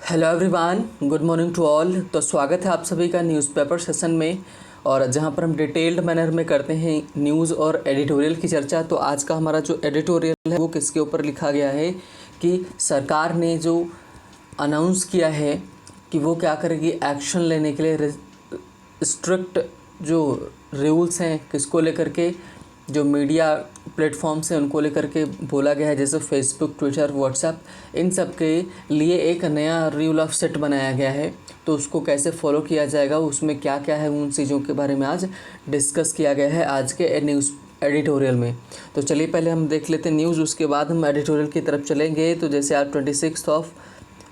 Hello everyone, good morning to all. तो स्वागत है आप सभी का न्यूज़पेपर सेशन में, और जहां पर हम डिटेल्ड मैनर में करते हैं न्यूज़ और एडिटोरियल की चर्चा। तो आज का हमारा जो एडिटोरियल है वो किसके ऊपर लिखा गया है कि सरकार ने जो अनाउंस किया है कि वो क्या करेगी, एक्शन लेने के लिए स्ट्रिक्ट जो रूल्स हैं किसको लेकर के, जो मीडिया प्लेटफॉर्म्स हैं उनको लेकर के बोला गया है, जैसे फेसबुक, ट्विटर, व्हाट्सएप, इन सब के लिए एक नया रूल ऑफ सेट बनाया गया है। तो उसको कैसे फॉलो किया जाएगा, उसमें क्या क्या है, उन चीज़ों के बारे में आज डिस्कस किया गया है आज के न्यूज़ एडिटोरियल में। तो चलिए पहले हम देख लेते हैं न्यूज़, उसके बाद हम एडिटोरियल की तरफ चलेंगे। तो जैसे आज 26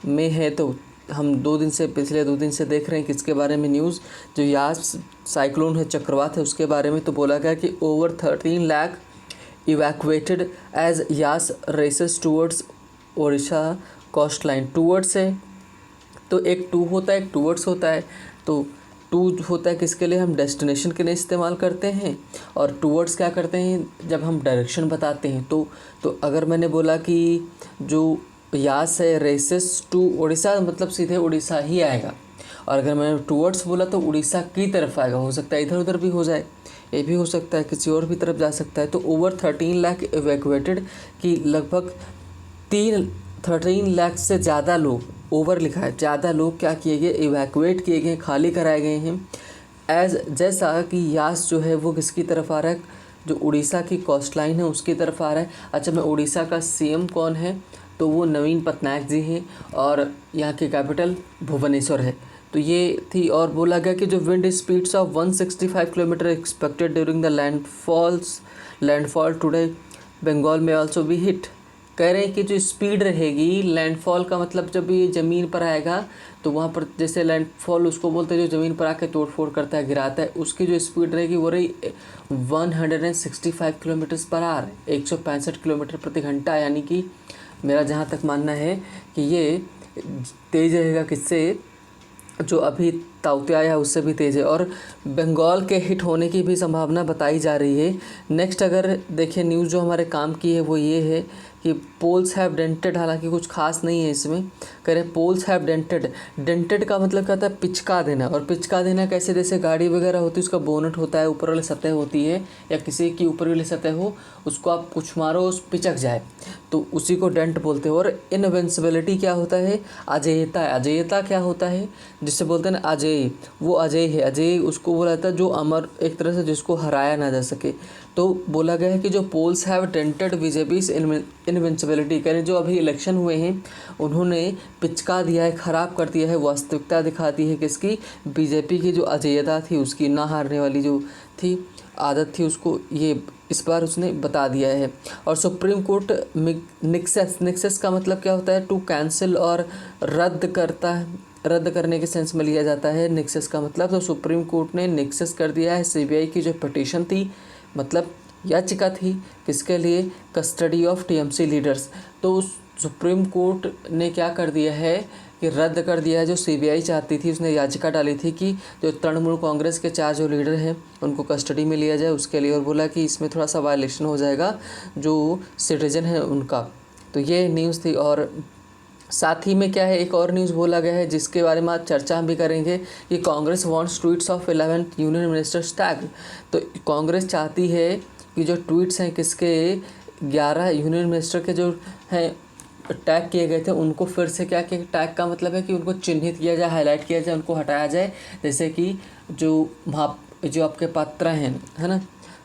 मई है, तो हम पिछले 2 दिन से देख रहे हैं किसके बारे में न्यूज़, जो यास साइक्लोन है, चक्रवात है, उसके बारे में। तो बोला गया कि over 13 lakh evacuated as Yaas races towards Odisha coast line. Towards है तो एक टू होता है, एक टूवर्ड्स होता है। तो टू होता है किसके लिए, हम डेस्टिनेशन के लिए इस्तेमाल करते हैं, और टूवर्ड्स क्या करते हैं जब हम डायरेक्शन बताते हैं। तो अगर मैंने बोला कि जो यास है रेसेस टू उड़ीसा, मतलब सीधे उड़ीसा ही आएगा, और अगर मैंने टूवर्ड्स बोला तो उड़ीसा की तरफ आएगा। हो सकता है इधर उधर भी हो जाए, ये भी हो सकता है किसी और भी तरफ जा सकता है। तो ओवर 13 लाख इवैक्यूएटेड की लगभग 13 लाख से ज़्यादा लोग, ओवर लिखा है, ज़्यादा लोग क्या किए गए, इवैक्यूएट किए गए, खाली कराए गए हैं। जैसा कि यास जो है वो किसकी तरफ आ रहा है, जो उड़ीसा की कोस्ट लाइन है उसकी तरफ आ रहा है। अच्छा, मैं उड़ीसा का सीएम कौन है, तो वो नवीन पटनायक जी हैं, और यहाँ की कैपिटल भुवनेश्वर है। तो ये थी, और बोला गया कि जो wind speeds of 165 kilometer expected during the landfall today Bengal में आल्सो बी हिट। कह रहे हैं कि जो स्पीड रहेगी, लैंडफॉल का मतलब जब ये ज़मीन पर आएगा तो वहाँ पर, जैसे लैंडफॉल उसको बोलते हैं जो ज़मीन पर आके तोड़ फोड़ करता है, गिराता है, उसकी जो स्पीड रहेगी वो रही 165 किलोमीटर पर आवर, 165 किलोमीटर प्रति घंटा। यानी कि मेरा जहाँ तक मानना है कि ये तेज़ रहेगा, किससे, जो अभी ताउते आया है उससे भी तेज़ है, और बंगाल के हिट होने की भी संभावना बताई जा रही है। नेक्स्ट अगर देखिए न्यूज़ जो हमारे काम की है वो ये है कि पोल्स हैव डेंटेड, हालांकि कुछ खास नहीं है इसमें। कह रहे पोल्स हैव डेंटेड। डेंटेड का मतलब क्या होता है, पिचका देना। और पिचका देना कैसे, जैसे गाड़ी वगैरह होती है उसका बोनट होता है, ऊपर वाली सतह होती है, या किसी की ऊपर वाली सतह हो, उसको आप कुछ मारो उस पिचक जाए, तो उसी को डेंट बोलते हैं। और इनविंसिबिलिटी क्या होता है, अजेयता। अजेयता क्या होता है, जिससे बोलते हैं ना अजेय, वो अजेय है। अजेय उसको बोला जाता है जो अमर, एक तरह से जिसको हराया ना जा सके। तो बोला गया है कि जो polls have dented BJP invincibility, कह रहे जो अभी इलेक्शन हुए हैं उन्होंने पिचका दिया है, ख़राब कर दिया है, वास्तविकता दिखाती है किसकी, बीजेपी की जो अजेयता थी उसकी, ना हारने वाली जो थी आदत थी उसको, ये इस बार उसने बता दिया है। और सुप्रीम कोर्ट निक्सेस का मतलब क्या होता है, टू कैंसिल और रद्द करता है, रद्द करने के सेंस में लिया जाता है निक्सेस का मतलब। तो सुप्रीम कोर्ट ने निक्सेस कर दिया है सीबीआई की जो पिटीशन थी, मतलब याचिका थी, किसके लिए, कस्टडी ऑफ टीएमसी लीडर्स। तो सुप्रीम कोर्ट ने क्या कर दिया है कि रद्द कर दिया है, जो सीबीआई चाहती थी, उसने याचिका डाली थी कि जो तृणमूल कांग्रेस के 4 जो लीडर हैं उनको कस्टडी में लिया जाए उसके लिए, और बोला कि इसमें थोड़ा सा वायलेशन हो जाएगा जो सिटीजन है उनका। तो ये न्यूज़ थी। और साथ ही में क्या है, एक और न्यूज़ बोला गया है जिसके बारे में आज चर्चा हम भी करेंगे कि Congress wants tweets of 11th union ministers tag. तो कांग्रेस चाहती है कि जो ट्वीट्स हैं किसके, 11 यूनियन मिनिस्टर के जो हैं टैग किए गए थे उनको फिर से क्या किया, टैग का मतलब है कि उनको चिन्हित किया जाए, हाईलाइट किया जाए, उनको हटाया जाए। जैसे कि जो आपके पात्र हैं, है ना,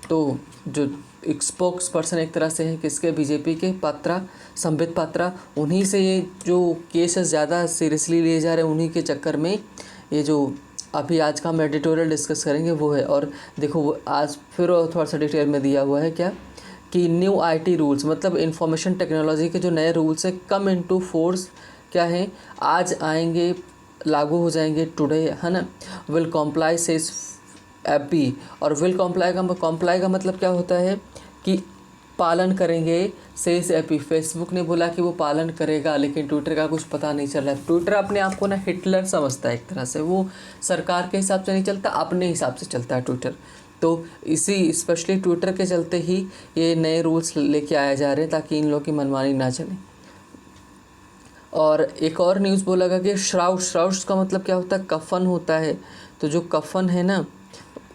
तो जो एक स्पोक्स पर्सन एक तरह से है किसके, बीजेपी के पात्रा, संबित पात्रा, उन्हीं से ये जो केसेस ज़्यादा सीरियसली लिए जा रहे हैं, उन्हीं के चक्कर में ये जो अभी आज का हम एडिटोरियल डिस्कस करेंगे वो है। और देखो वो आज फिर थोड़ा सा डिटेल में दिया हुआ है क्या, कि न्यू आईटी रूल्स, मतलब इंफॉर्मेशन टेक्नोलॉजी के जो नए रूल्स हैं, कम इनटू फोर्स, क्या है, आज आएंगे, लागू हो जाएंगे टुडे, है ना। Will comply says AP. और विल कॉम्प्लाई का मतलब क्या होता है कि पालन करेंगे, सेज एपी। फेसबुक ने बोला कि वो पालन करेगा, लेकिन ट्विटर का कुछ पता नहीं चल रहा है। ट्विटर अपने आप को ना हिटलर समझता है एक तरह से, वो सरकार के हिसाब से नहीं चलता, अपने हिसाब से चलता है ट्विटर। तो इसी स्पेशली ट्विटर के चलते ही ये नए रूल्स लेके आए जा रहे हैं ताकि इन लोगों की मनमानी ना चले। और एक और न्यूज़ बोला गया कि श्राउड्स का मतलब क्या होता है, कफन होता है। तो जो कफन है ना,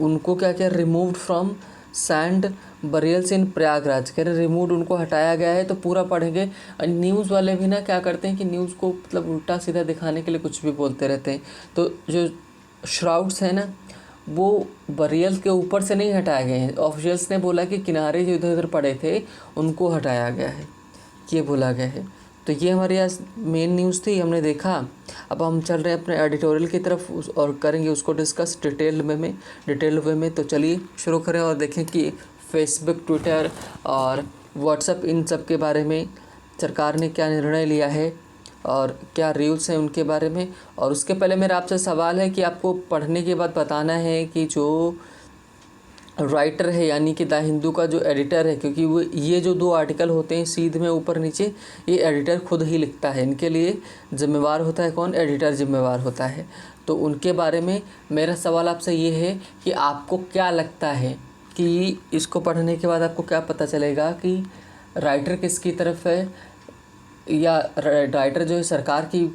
उनको क्या क्या रिमूव्ड फ्रॉम सैंड बरियल्स इन प्रयागराज, कह रहे रिमूव्ड, उनको हटाया गया है। तो पूरा पढ़ेंगे। न्यूज़ वाले भी ना क्या करते हैं कि न्यूज़ को मतलब उल्टा सीधा दिखाने के लिए कुछ भी बोलते रहते हैं। तो जो श्राउड्स है ना, वो बरियल के ऊपर से नहीं हटाए गए हैं। ऑफिशियल्स ने बोला कि किनारे जो इधर उधर पड़े थे उनको हटाया गया है, ये बोला गया है। तो ये हमारे यहाँ मेन न्यूज़ थी, हमने देखा। अब हम चल रहे हैं अपने एडिटोरियल की तरफ और करेंगे उसको डिस्कस डिटेल वे में। तो चलिए शुरू करें और देखें कि फेसबुक, ट्विटर और व्हाट्सएप, इन सब के बारे में सरकार ने क्या निर्णय लिया है और क्या रूल्स हैं उनके बारे में। और उसके पहले मेरा आपसे सवाल है कि आपको पढ़ने के बाद बताना है कि जो राइटर है यानी कि द हिंदू का जो एडिटर है, क्योंकि वो ये जो 2 आर्टिकल होते हैं सीध में ऊपर नीचे, ये एडिटर खुद ही लिखता है। इनके लिए जिम्मेवार होता है कौन? एडिटर जिम्मेवार होता है। तो उनके बारे में मेरा सवाल आपसे ये है कि आपको क्या लगता है कि इसको पढ़ने के बाद आपको क्या पता चलेगा कि राइटर किसकी तरफ है, या राइटर जो है सरकार की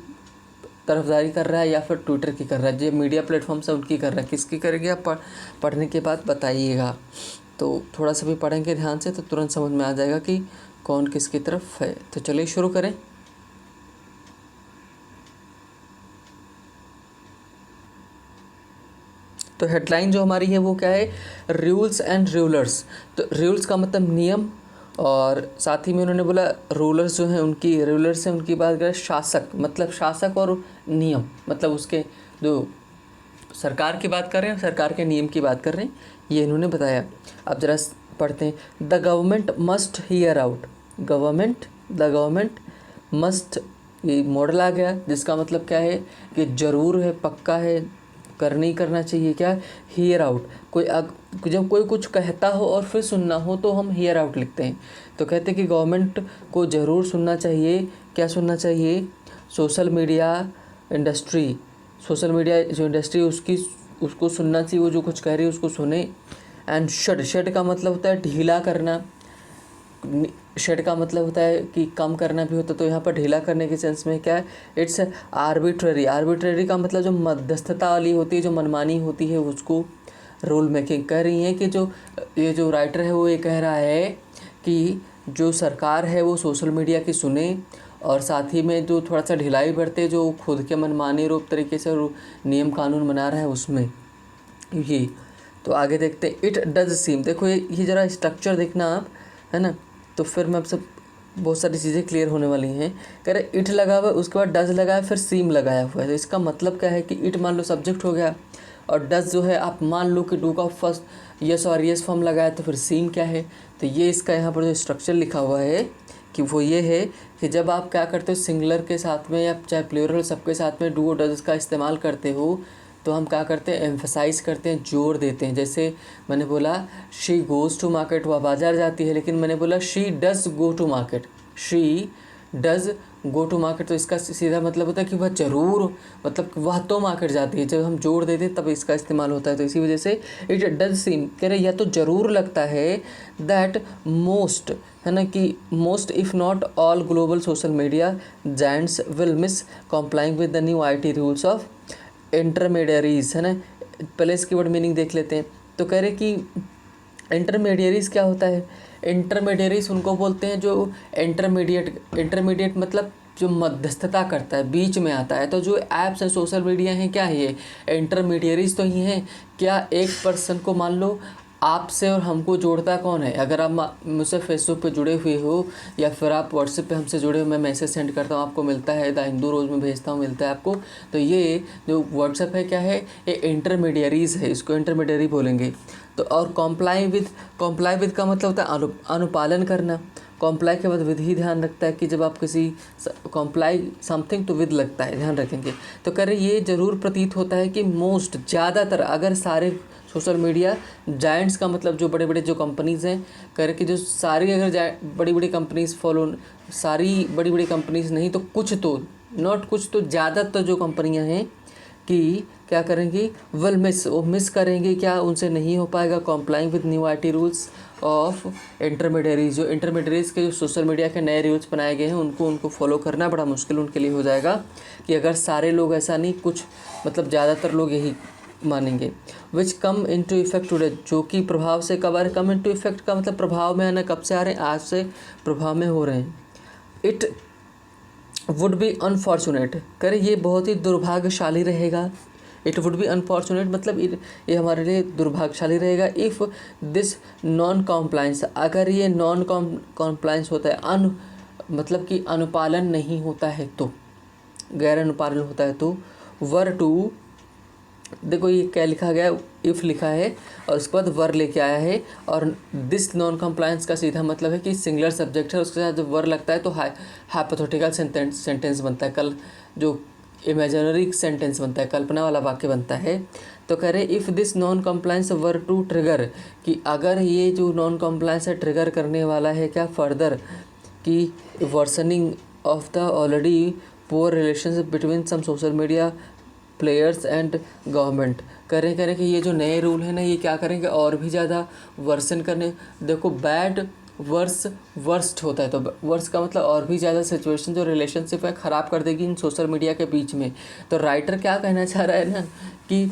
तरफदारी कर रहा है या फिर ट्विटर की कर रहा है, जो मीडिया प्लेटफॉर्म्स है उनकी कर रहा है, किसकी करेंगे आप पढ़ने के बाद बताइएगा। तो थोड़ा सा भी पढ़ेंगे ध्यान से तो तुरंत समझ में आ जाएगा कि कौन किसकी तरफ है। तो चलिए शुरू करें। तो हेडलाइन जो हमारी है वो क्या है? Rules and rulers. तो रूल्स का मतलब नियम, और साथ ही में उन्होंने बोला रूलर्स जो हैं उनकी, रूलर्स हैं उनकी बात करें शासक, मतलब शासक और नियम, मतलब उसके जो सरकार की बात कर रहे हैं, सरकार के नियम की बात कर रहे हैं, ये इन्होंने बताया। अब जरा पढ़ते हैं। The government must here out. The government must, ये मॉडल आ गया जिसका मतलब क्या है कि ज़रूर है, पक्का है, करना ही करना चाहिए। क्या? Here out. जब कोई कुछ कहता हो और फिर सुनना हो तो हम हियर आउट लिखते हैं। तो कहते हैं कि गवर्नमेंट को ज़रूर सुनना चाहिए। क्या सुनना चाहिए? सोशल मीडिया जो इंडस्ट्री उसको सुनना चाहिए, वो जो कुछ कह रही है उसको सुने। एंड शेड का मतलब होता है ढीला करना। शेड का मतलब होता है कि कम करना भी होता है, तो यहाँ पर ढीला करने के सेंस में क्या है? इट्स आर्बिट्ररी का मतलब जो मध्यस्थता वाली होती है, जो मनमानी होती है, उसको रूल मेकिंग कह रही है। कि ये जो राइटर है वो ये कह रहा है कि जो सरकार है वो सोशल मीडिया की सुने, और साथ ही में जो थोड़ा सा ढिलाई बरते, जो खुद के मनमानी रूप तरीके से नियम कानून बना रहा है उसमें ये। तो आगे देखते हैं। इट डज सीम, देखो ये ज़रा स्ट्रक्चर देखना आप, है ना, तो फिर मैं आपसे बहुत सारी चीज़ें क्लियर होने वाली हैं। कह रहे इट लगा हुआ है, उसके बाद डज लगा है, फिर सीम लगाया हुआ है। तो इसका मतलब क्या है कि इट मान लो सब्जेक्ट हो गया, और डज जो है आप मान लो कि डू का फर्स्ट यस और यस फॉर्म लगाया, तो फिर सीम क्या है? तो ये इसका यहाँ पर जो स्ट्रक्चर लिखा हुआ है कि वो ये है कि जब आप क्या करते हो सिंगुलर के साथ में या चाहे प्लूरल सबके साथ में डू और डज का इस्तेमाल करते हो, तो हम क्या करते हैं? एम्फसाइज़ करते हैं, जोड़ देते हैं। जैसे मैंने बोला शी गोज़ टू मार्केट, वह बाज़ार जाती है, लेकिन मैंने बोला she does go to market, she does go to market, तो इसका सीधा मतलब होता है कि वह ज़रूर, मतलब वह तो मार्केट जाती है। जब हम जोड़ देते हैं तब इसका इस्तेमाल होता है। तो इसी वजह से इट डज सीम, कह रहे यह तो ज़रूर लगता है दैट मोस्ट, है ना, कि most if not all global social media giants will miss complying with the new IT rules of intermediaries, है ना। पहले इसकी वर्ड मीनिंग देख लेते हैं। तो कह रहे कि इंटरमीडियरीज क्या होता है? इंटरमीडियरीज उनको बोलते हैं जो इंटरमीडिएट मतलब जो मध्यस्थता करता है, बीच में आता है। तो जो ऐप्स हैं, सोशल मीडिया हैं, क्या है ये? इंटरमीडियरीज तो ही हैं। क्या एक पर्सन को मान लो आपसे और हमको जोड़ता कौन है? अगर आप मुझसे फेसबुक पे जुड़े हुए हो या फिर आप व्हाट्सएप पे हमसे जुड़े हो, मैं मैसेज सेंड करता हूँ आपको मिलता है, द हिंदू रोज़ में भेजता हूँ मिलता है आपको। तो ये जो व्हाट्सएप है क्या है? ये इंटरमीडियरीज़ है, इसको इंटरमीडियरी बोलेंगे। तो और कॉम्प्लाई विद का मतलब होता है अनुपालन करना। कॉम्प्लाई के बाद विद ही ध्यान रखता है कि जब आप किसी कॉम्प्लाई समथिंग तो विद लगता है, ध्यान रखेंगे। तो कह रहे ये ज़रूर प्रतीत होता है कि मोस्ट, ज़्यादातर, अगर सारे सोशल मीडिया जायंट्स का मतलब जो बड़े बड़े जो कंपनीज़ हैं, कह रहे कि जो सारी अगर बड़ी बड़ी कंपनीज़ सारी बड़ी बड़ी कंपनीज़ नहीं तो कुछ तो, नॉट कुछ तो, ज़्यादातर जो कंपनियां हैं कि क्या करेंगी? विल मिस, वो मिस करेंगे। क्या? उनसे नहीं हो पाएगा complying with new IT rules of intermediaries, जो इंटरमीडियरीज के जो सोशल मीडिया के नए रूल्स बनाए गए हैं उनको फॉलो करना बड़ा मुश्किल उनके लिए हो जाएगा, कि अगर सारे लोग ऐसा नहीं, कुछ मतलब ज़्यादातर लोग यही मानेंगे। विच कम इनटू इफेक्ट टुडे, जो कि प्रभाव से कब आ रहे, कम इनटू इफेक्ट का मतलब प्रभाव में आना, कब से आ रहे हैं, आज से प्रभाव में हो रहे हैं। इट वुड बी अनफॉर्चुनेट, करें ये बहुत ही दुर्भाग्यशाली रहेगा। इट वुड बी अनफॉर्चुनेट मतलब ये हमारे लिए दुर्भाग्यशाली रहेगा। इफ़ दिस नॉन कॉम्प्लाइंस, अगर ये नॉन कॉम्प्लाइंस होता है, मतलब कि अनुपालन नहीं होता है तो, गैर अनुपालन होता है तो, वर टू, देखो ये क्या लिखा गया, इफ़ लिखा है और उसके बाद वर लेके आया है, और दिस नॉन कम्प्लायंस का सीधा मतलब है कि सिंगुलर सब्जेक्ट है, उसके साथ जब वर लगता है तो हाइपोथेटिकल सेंटेंस बनता है, कल जो इमेजिनरी सेंटेंस बनता है, कल्पना वाला वाक्य बनता है। तो कह रहे if this non compliance were to trigger, कि अगर ये जो नॉन कम्प्लायंस है ट्रिगर करने वाला है क्या, फर्दर कि worsening of the already poor relationship between some social media players and government, करें कि ये जो नए रूल है ना, ये क्या करेंगे, और भी ज़्यादा वर्सन करने। देखो बैड वर्स्ट होता है, तो वर्स्ट का मतलब और भी ज़्यादा सिचुएशन जो रिलेशनशिप है ख़राब कर देगी इन सोशल मीडिया के बीच में। तो राइटर क्या कहना चाह रहा है ना, कि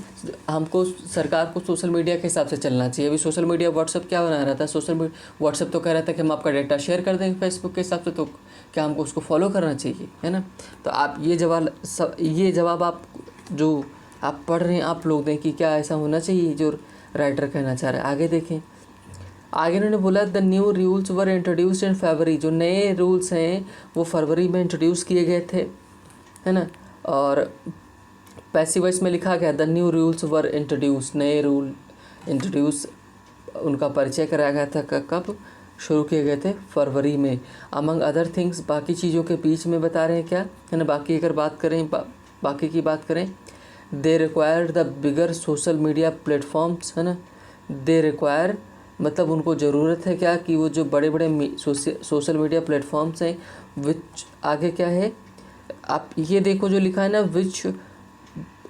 हमको सरकार को सोशल मीडिया के हिसाब से चलना चाहिए। अभी सोशल मीडिया व्हाट्सअप क्या बना रहा था, व्हाट्सअप तो कह रहा था कि हम आपका डेटा शेयर कर देंगे फेसबुक के हिसाब से, तो क्या हमको उसको फॉलो करना चाहिए, है ना। तो आप ये जवाब आप जो आप पढ़ रहे हैं आप लोग दें कि क्या ऐसा होना चाहिए जो राइटर कहना चाह रहा है। आगे देखें, आगे उन्होंने बोला the new rules were introduced in February, जो नए रूल्स हैं वो फरवरी में इंट्रोड्यूस किए गए थे, है ना। और पैसिव वॉइस में लिखा गया the new rules were introduce, नए रूल इंट्रोड्यूस उनका परिचय कराया गया था, कब शुरू किए गए थे, फरवरी में। अमंग अदर थिंग्स, बाकी चीज़ों के बीच में बता रहे हैं क्या, है ना। बाकी अगर बात करें बाकी की बात करें, दे require the bigger social media platforms, है ना। दे रिक्वायर मतलब उनको ज़रूरत है क्या, कि वो जो बड़े बड़े सोशल मीडिया प्लेटफॉर्म्स हैं, विच आगे क्या है, आप ये देखो जो लिखा है ना, which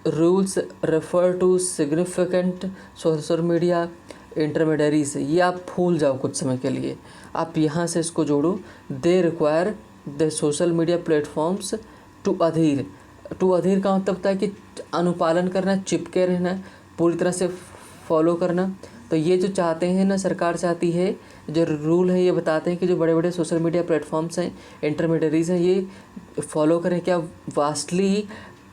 rules refer to significant social media intermediaries, ये आप भूल जाओ कुछ समय के लिए, आप यहाँ से इसको जोड़ो। They require the social media platforms to adhere का मतलब होता है कि अनुपालन करना, चिपके रहना, पूरी तरह से फॉलो करना। तो ये जो चाहते हैं ना, सरकार चाहती है, जो रूल है ये बताते हैं कि जो बड़े बड़े सोशल मीडिया प्लेटफॉर्म्स हैं, इंटरमीडियरीज हैं, ये फॉलो करें क्या, vastly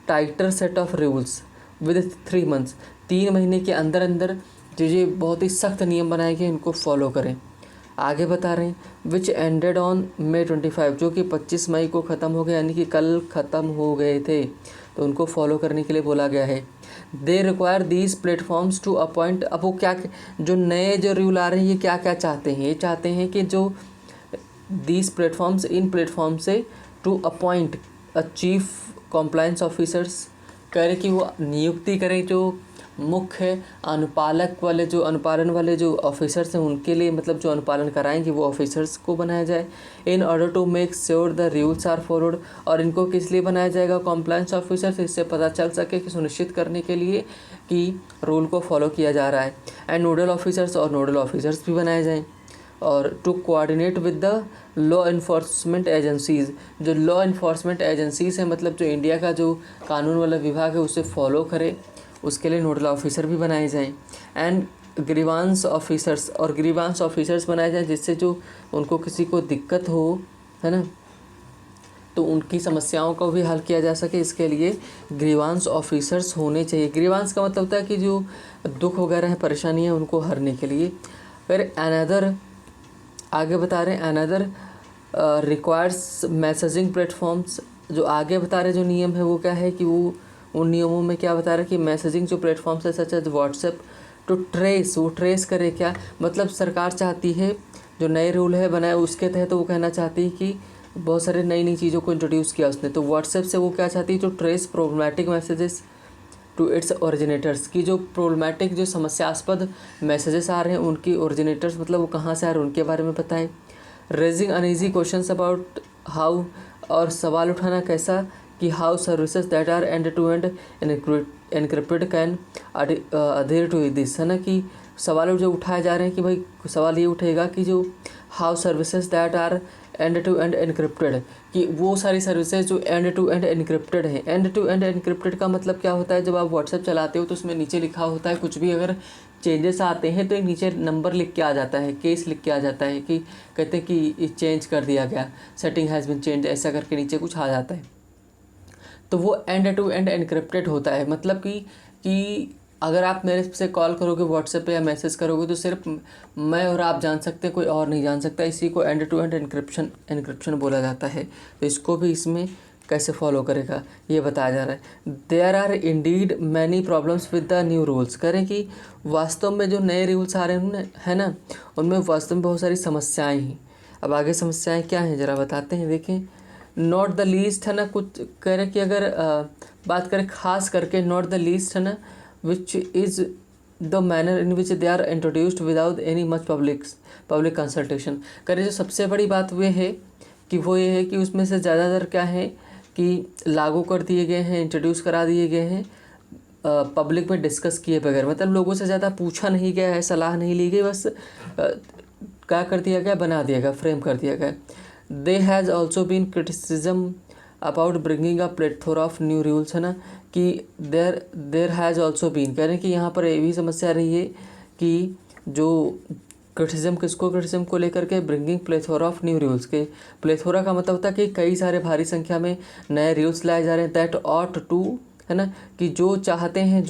tighter set of rules with 3 months, 3 महीने के अंदर अंदर जो ये बहुत ही सख्त नियम बनाए गए इनको फॉलो करें। आगे बता रहे हैं विच एंडेड ऑन May 25, जो कि 25 मई को ख़त्म हो गए, यानी कि कल ख़त्म हो गए थे, तो उनको फॉलो करने के लिए बोला गया है। They require these platforms to appoint, अब वो क्या, जो नए जो रूल आ रहे हैं ये क्या क्या चाहते हैं, ये चाहते हैं कि जो दीज प्लेटफॉर्म्स, इन प्लेटफॉर्म से to appoint a chief compliance officers, करें कि वो नियुक्ति करें जो मुख्य अनुपालक वाले, जो अनुपालन वाले जो ऑफिसर्स हैं उनके लिए, मतलब जो अनुपालन कराएंगे वो ऑफिसर्स को बनाया जाए। In order to make sure the rules are followed, और इनको किस लिए बनाया जाएगा, कॉम्प्लायंस ऑफिसर्स, इससे पता चल सके कि सुनिश्चित करने के लिए कि रूल को फॉलो किया जा रहा है। एंड नोडल ऑफिसर्स, और नोडल ऑफिसर्स भी बनाए जाएँ। और to coordinate with the law enforcement agencies, जो लॉ इन्फोर्समेंट एजेंसीज़ हैं, मतलब जो इंडिया का जो कानून वाला विभाग है उसे फॉलो करे, उसके लिए नोडल ऑफिसर भी बनाए जाएं। एंड ग्रीवांस ऑफिसर्स, और ग्रीवांस ऑफिसर्स बनाए जाएं जिससे जो उनको किसी को दिक्कत हो, है ना, तो उनकी समस्याओं को भी हल किया जा सके, इसके लिए ग्रीवांस ऑफिसर्स होने चाहिए। ग्रीवांस का मतलब होता है कि जो दुख वगैरह है, परेशानी है, उनको हरने के लिए। फिर अनदर आगे बता रहे हैं, अनदर रिक्वायर्स मैसेजिंग प्लेटफॉर्म्स, जो आगे बता रहे जो नियम है वो क्या है, कि वो उन नियमों में क्या बता रहे हैं कि मैसेजिंग जो प्लेटफॉर्म्स है such as WhatsApp to trace, वो ट्रेस करे क्या, मतलब सरकार चाहती है, जो नए रूल है बनाए उसके तहत तो वो कहना चाहती है कि बहुत सारे नई चीज़ों को इंट्रोड्यूस किया उसने, तो व्हाट्सएप से वो क्या चाहती है, जो trace problematic messages to its originators, की जो प्रॉब्लमैटिक जो समस्यास्पद मैसेजेस आ रहे हैं उनकी ओरिजिनेटर्स, मतलब वो कहाँ से आ रहे हैं उनके बारे में बताएं। Raising uneasy questions about how, और सवाल उठाना कैसा, कि how services that are end to end encrypted can adhere to this, है ना, कि सवाल जो उठाए जा रहे हैं कि भाई सवाल ये उठेगा कि जो how services that are end to end encrypted, कि वो सारी सर्विसेज जो एंड टू एंड एनक्रिप्टेड है। एंड टू एंड एनक्रिप्टेड का मतलब क्या होता है, जब आप व्हाट्सएप चलाते हो तो उसमें नीचे लिखा होता है कुछ भी अगर चेंजेस आते हैं तो एक नीचे नंबर लिख के आ जाता है, केस लिख के आ जाता है कि कहते हैं कि चेंज कर दिया गया, सेटिंग हैज़ बीन चेंज, ऐसा करके नीचे कुछ आ जाता है। तो वो एंड टू एंड एनक्रिप्टेड होता है। मतलब कि अगर आप मेरे से कॉल करोगे व्हाट्सएप पे या मैसेज करोगे तो सिर्फ मैं और आप जान सकते हैं, कोई और नहीं जान सकता। इसी को एंड टू एंड एनक्रिप्शन बोला जाता है। तो इसको भी इसमें कैसे फॉलो करेगा ये बताया जा रहा है। There are indeed many problems with the new rules, करें कि वास्तव में जो नए रूल्स आ रहे हैं ना, उनमें वास्तव में बहुत सारी समस्याएँ हैं। अब आगे समस्याएँ क्या हैं ज़रा बताते हैं, देखें। नॉट द लीस्ट है ना, कुछ कह रहे कि अगर बात करें खास करके नॉट द लीस्ट है ना, which is the manner in which they are introduced without any much public consultation. करें जो सबसे बड़ी बात वो है कि वो ये है कि उसमें से ज़्यादातर क्या है कि लागू कर दिए गए हैं, इंट्रोड्यूस करा दिए गए हैं पब्लिक में डिस्कस किए बगैर। मतलब लोगों से ज़्यादा पूछा नहीं गया है, सलाह नहीं ली गई, बस क्या कर दिया गया, बना दिया गया, फ्रेम कर दिया गया। There has also been criticism about bringing a plethora of new rules, है ना, कि देर हैज़ ऑल्सो बीन, कह रहे हैं कि यहाँ पर ये भी समस्या रही है कि जो क्रिटिसिज्म को लेकर के bringing plethora of new rules के, प्लेथोरा का मतलब होता है कि कई सारे भारी संख्या में नए रूल्स लाए जा रहे हैं। दैट ऑट टू, है ना, कि जो चाहते हैं,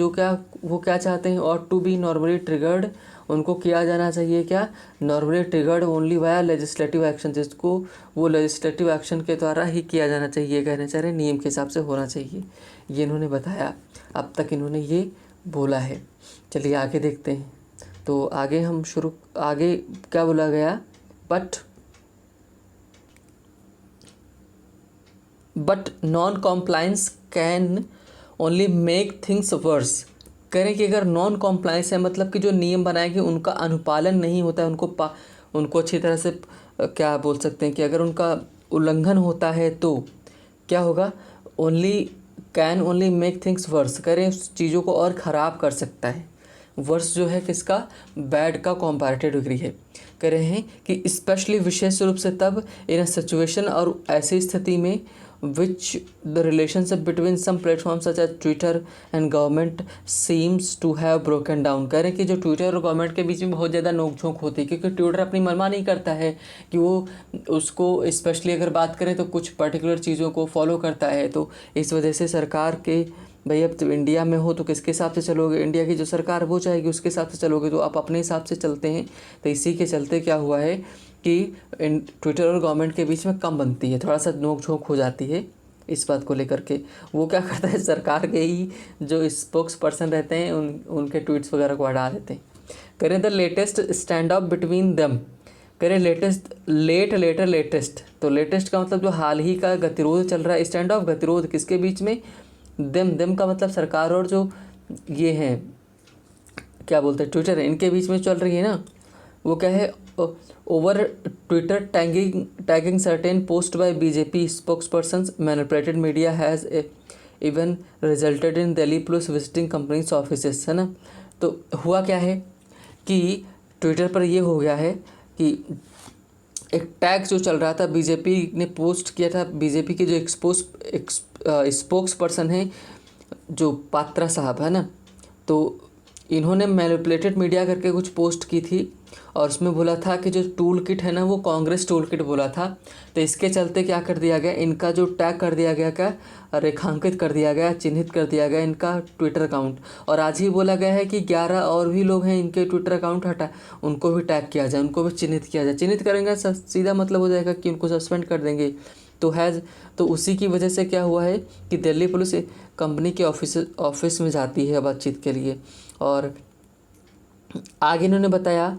वो क्या चाहते हैं, ought to be normally triggered, उनको किया जाना चाहिए क्या, normally triggered only via legislative action, जिसको वो लेजिस्लेटिव एक्शन के द्वारा ही किया जाना चाहिए, कहना चाह रहे हैं नियम के हिसाब से होना चाहिए, ये इन्होंने बताया। अब तक इन्होंने ये बोला है। चलिए आगे देखते हैं। तो आगे क्या बोला गया, but non compliance can only make things verse. कह रहे हैं कि अगर नॉन कॉम्प्लाइंस है, मतलब कि जो नियम बनाए गए उनका अनुपालन नहीं होता है, उनको अच्छी तरह से क्या बोल सकते हैं कि अगर उनका उल्लंघन होता है तो क्या होगा, can only make things verse. कह रहे हैं उस चीज़ों को और ख़राब कर सकता है। वर्स जो है किसका, बैड का कॉम्पैरेटिव डिग्री है। कह रहे हैं कि स्पेशली विशेष रूप से तब इन अ सिचुएशन, और ऐसी स्थिति में which the relationship between some platforms such as Twitter and government seems to have broken down। कह रहे हैं कि जो ट्विटर और गवर्नमेंट के बीच में बहुत ज़्यादा नोकझोंक होती है, क्योंकि ट्विटर अपनी मनमानी करता है कि वो उसको स्पेशली अगर बात करें तो कुछ पर्टिकुलर चीज़ों को फॉलो करता है। तो इस वजह से सरकार के, भाई अब तो इंडिया में हो तो किसके हिसाब से चलोगे, इंडिया की जो सरकार वो चाहेगी उसके हिसाब से चलोगे, तो आप अपने हिसाब से चलते हैं। तो इसी के चलते क्या हुआ है कि ट्विटर और गवर्नमेंट के बीच में कम बनती है, थोड़ा सा नोक झोंक हो जाती है इस बात को लेकर के। वो क्या करता है, सरकार के ही जो स्पोक्स पर्सन रहते हैं उनके ट्वीट्स वगैरह को हटा देते हैं। करें the latest stand up between them, करें लेटेस्ट, तो लेटेस्ट का मतलब जो हाल ही का गतिरोध चल रहा है, स्टैंड ऑफ गतिरोध किसके बीच में, दम का मतलब सरकार और जो ये हैं क्या बोलते हैं ट्विटर है, इनके बीच में चल रही है ना। वो क्या है, over Twitter tagging certain post by BJP spokespersons manipulated media has even resulted in Delhi police visiting companies offices, है ना। तो हुआ क्या है कि ट्विटर पर ये हो गया है कि एक टैग जो चल रहा था, बीजेपी ने पोस्ट किया था, बीजेपी के जो स्पोक्स पर्सन हैं जो पात्रा साहब, है ना, तो इन्होंने मैनिपुलेटेड मीडिया करके कुछ पोस्ट की थी और उसमें बोला था कि जो टूल किट है ना वो कांग्रेस टूल किट बोला था। तो इसके चलते क्या कर दिया गया, इनका जो टैग कर दिया गया, क्या रेखांकित कर दिया गया, चिन्हित कर दिया गया इनका ट्विटर अकाउंट। और आज ही बोला गया है कि 11 और भी लोग हैं इनके ट्विटर अकाउंट हटा, उनको भी टैग किया जाए, उनको भी चिन्हित किया जाए। चिन्हित करेंगे सीधा मतलब हो जाएगा कि उनको सस्पेंड कर देंगे। तो उसी की वजह से क्या हुआ है कि दिल्ली पुलिस कंपनी के ऑफिस में जाती है बातचीत के लिए। और आगे इन्होंने बताया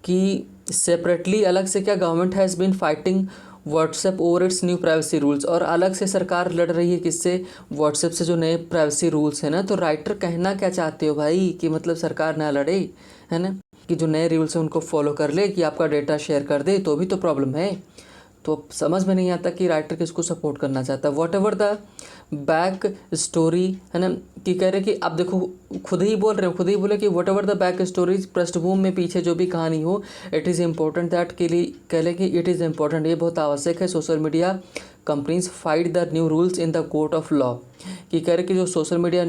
कि सेपरेटली, अलग से क्या, government has been fighting WhatsApp over its new privacy rules, और अलग से सरकार लड़ रही है किससे, व्हाट्सएप से जो नए प्राइवेसी रूल्स है ना। तो राइटर कहना क्या चाहते हो भाई कि मतलब सरकार ना लड़े, है ना, कि जो नए रूल्स हैं उनको फॉलो कर ले, कि आपका डेटा शेयर कर दे तो भी तो प्रॉब्लम है। तो अब समझ में नहीं आता कि राइटर किसको सपोर्ट करना चाहता है। What ever the back story, है ना, कि कह रहे कि आप देखो खुद ही बोल रहे हो, खुद ही बोले कि what ever the back stories, पृष्ठभूमि में पीछे जो भी कहानी हो, इट इज़ इम्पोर्टेंट दैट के लिए कह लें कि इट इज़ इम्पोर्टेंट, ये बहुत आवश्यक है social media companies fight the new rules in the court of law, कि कह रहे कि जो सोशल मीडिया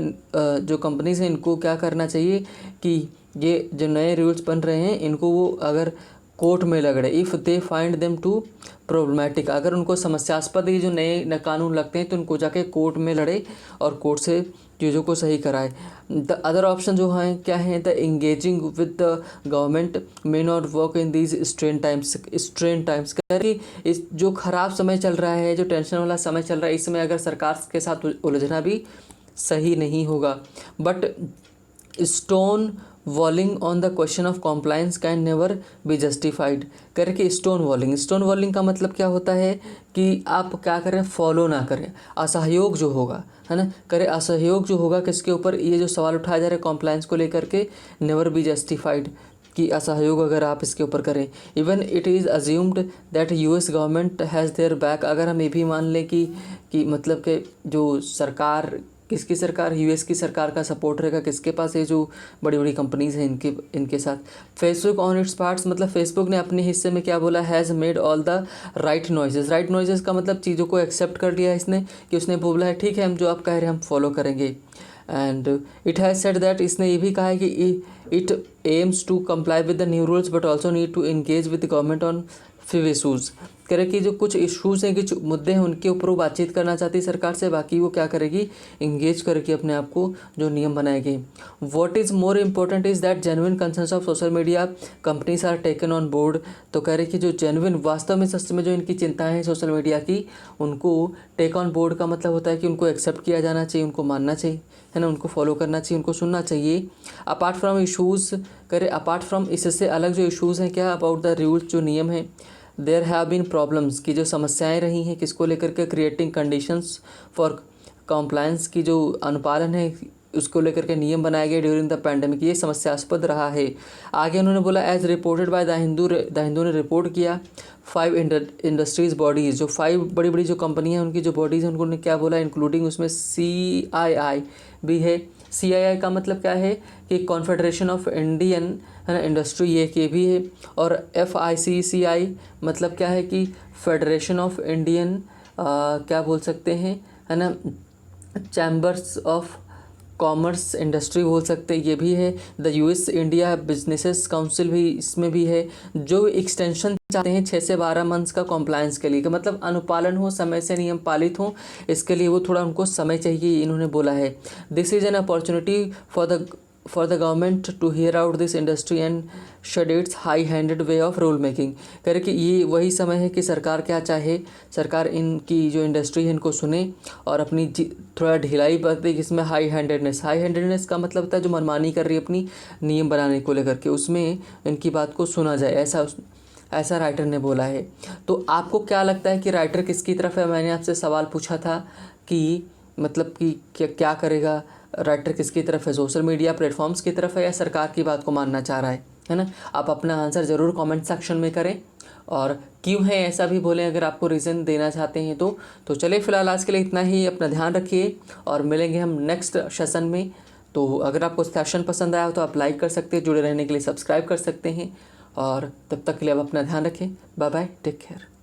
जो कंपनीज हैं इनको क्या करना चाहिए कि ये जो नए रूल्स बन रहे हैं इनको वो अगर कोर्ट में लड़े, if they find them to problematic, अगर उनको समस्यास्पद ये जो नए कानून लगते हैं तो उनको जाके कोर्ट में लड़े और कोर्ट से चीज़ों को सही कराए। द अदर ऑप्शन जो हैं क्या है, the engaging with the government may not work in these strain times कह कि इस जो ख़राब समय चल रहा है, जो टेंशन वाला समय चल रहा है, इस समय अगर सरकार के साथ उलझना भी सही नहीं होगा। But stone वॉलिंग on the question of compliance can never be justified, कह रहे कि स्टोन वॉलिंग का मतलब क्या होता है कि आप क्या करें, फॉलो ना करें, असहयोग जो होगा, है ना, करें असहयोग जो होगा किसके ऊपर, ये जो सवाल उठाया जा रहा है कॉम्प्लाइंस को लेकर के, नेवर बी जस्टिफाइड, कि असहयोग अगर आप इसके ऊपर करें। Even it is assumed that US government has their back, अगर हम ये भी मान लें कि मतलब कि जो सरकार, किसकी सरकार, यूएस की सरकार का सपोर्ट रहेगा किसके पास, ये जो बड़ी बड़ी कंपनीज हैं इनके साथ। फेसबुक ऑन इट्स पार्ट्स, मतलब फेसबुक ने अपने हिस्से में क्या बोला, has made all the right noises का मतलब चीज़ों को एक्सेप्ट कर लिया इसने, कि उसने बोला है ठीक है हम जो आप कह रहे हैं हम फॉलो करेंगे। And it has said that, इसने ये भी कहा है कि it aims to comply with the new rules but also need to engage with the government on few issues, कह रहे कि जो कुछ इशूज़ हैं, कुछ मुद्दे हैं उनके ऊपर वो बातचीत करना चाहती है सरकार से, बाकी वो क्या करेगी, इंगेज करके अपने आप को जो नियम बनाएगी। What is more important is that genuine concerns of social media companies are taken on board, तो कह रहे कि जो जेन्युइन वास्तव में सच में जो इनकी चिंताएं हैं सोशल मीडिया की, उनको टेक ऑन बोर्ड का मतलब होता है कि उनको एक्सेप्ट किया जाना चाहिए, उनको मानना चाहिए, है ना, उनको फॉलो करना चाहिए, उनको सुनना चाहिए। अपार्ट फ्रॉम इशूज़, करे अपार्ट फ्रॉम इससे अलग जो इशूज़ हैं क्या, अबाउट द रूल्स जो नियम हैं, देयर हैव बीन प्रॉब्लम्स की जो समस्याएं रही हैं किसको लेकर के, क्रिएटिंग कंडीशंस फॉर कॉम्प्लायंस की जो अनुपालन है उसको लेकर के नियम बनाए गए ड्यूरिंग द पैंडेमिक, ये समस्यास्पद रहा है। आगे उन्होंने बोला as reported by the Hindu ने रिपोर्ट किया 5 इंडस्ट्रीज बॉडीज़, जो 5 बड़ी बड़ी जो कंपनियां उनकी जो बॉडीज़ हैं उन्होंने क्या बोला, इंक्लूडिंग उसमें CII भी है। CII का मतलब क्या है कि कॉन्फेडरेशन ऑफ इंडियन, है ना, इंडस्ट्री, ये भी है। और FICCI मतलब क्या है कि फेडरेशन ऑफ इंडियन क्या बोल सकते हैं, है ना, चैम्बर्स ऑफ कॉमर्स इंडस्ट्री बोल सकते हैं, ये भी है। The US India businesses council भी इसमें भी है, जो एक्सटेंशन चाहते हैं 6 से 12 मंथ्स का कॉम्प्लायंस के लिए, कि मतलब अनुपालन हो, समय से नियम पालित हो, इसके लिए वो थोड़ा उनको समय चाहिए, इन्होंने बोला है। This is an opportunity for the government to hear out this industry and shed its high handed way of rule making, कह रहे कि ये वही समय है कि सरकार क्या चाहे, सरकार इनकी जो इंडस्ट्री है इनको सुने और अपनी थोड़ा ढिलाई बरते, इसमें हाई हैंडेडनेस का मतलब होता है जो मनमानी कर रही है अपनी नियम बनाने को लेकर के, उसमें इनकी बात को सुना जाए, ऐसा राइटर ने बोला है। तो आपको क्या लगता है कि राइटर किसकी तरफ है? मैंने आपसे सवाल पूछा था कि मतलब कि क्या करेगा राइटर, किसकी तरफ है, सोशल मीडिया प्लेटफॉर्म्स की तरफ है या सरकार की बात को मानना चाह रहा है ना। आप अपना आंसर ज़रूर कमेंट सेक्शन में करें और क्यों है ऐसा भी बोलें अगर आपको रीज़न देना चाहते हैं तो चलिए फ़िलहाल आज के लिए इतना ही, अपना ध्यान रखिए और मिलेंगे हम नेक्स्ट सेशन में। तो अगर आपको सेशन पसंद आया हो तो आप लाइक कर सकते हैं, जुड़े रहने के लिए सब्सक्राइब कर सकते हैं और तब तक के लिए आप अपना ध्यान रखें। Bye bye, take care.